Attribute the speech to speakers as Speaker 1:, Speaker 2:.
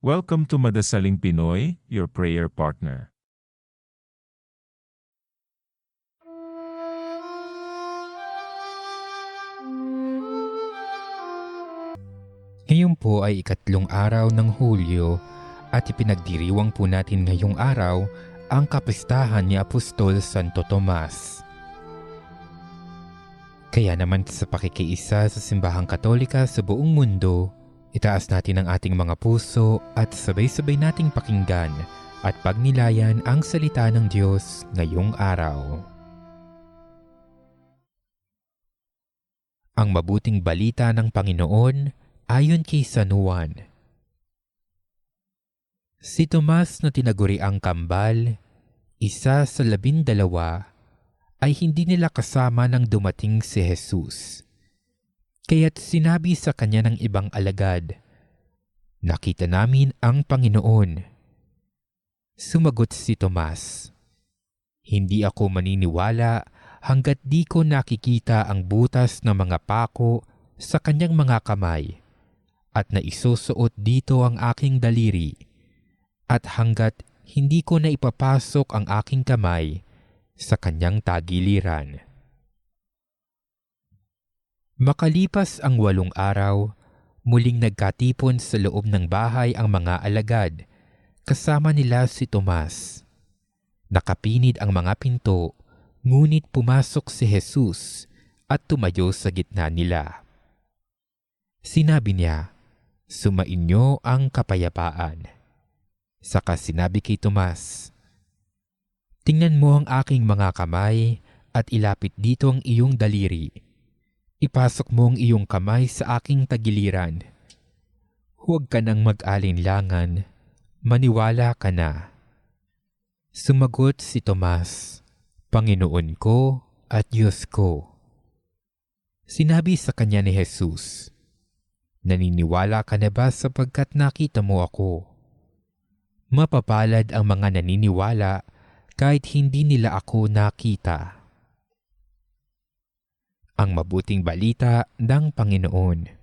Speaker 1: Welcome to Madasaling Pinoy, your prayer partner.
Speaker 2: Ngayon po ay ikatlong araw ng Hulyo at ipinagdiriwang po natin ngayong araw ang kapistahan ni Apostol Santo Tomas. Kaya naman sa pakikiisa sa Simbahang Katolika sa buong mundo, itaas natin ang ating mga puso at sabay-sabay nating pakinggan at pagnilayan ang salita ng Diyos ngayong araw. Ang mabuting balita ng Panginoon ayon kay San Juan. Si Tomas na tinaguriang Kambal, isa sa 12, ay hindi nila kasama nang dumating si Jesus. Kaya't sinabi sa kanya ng ibang alagad, "Nakita namin ang Panginoon." Sumagot si Tomas, "Hindi ako maniniwala hanggat di ko nakikita ang butas ng mga pako sa kanyang mga kamay at naisusuot dito ang aking daliri, at hanggat hindi ko na ipapasok ang aking kamay sa kanyang tagiliran." Makalipas ang 8 araw, muling nagkatipon sa loob ng bahay ang mga alagad, kasama nila si Tomas. Nakapinid ang mga pinto, ngunit pumasok si Jesus at tumayo sa gitna nila. Sinabi niya, "Sumainyo ang kapayapaan." Saka sinabi kay Tomas, "Tingnan mo ang aking mga kamay at ilapit dito ang iyong daliri. Ipasok mo ang iyong kamay sa aking tagiliran. Huwag ka nang mag-alinlangan, maniwala ka na." Sumagot si Tomas, "Panginoon ko at Diyos ko." Sinabi sa kanya ni Jesus, "Naniniwala ka na ba sapagkat nakita mo ako? Mapapalad ang mga naniniwala kahit hindi nila ako nakita." Ang mabuting balita ng Panginoon.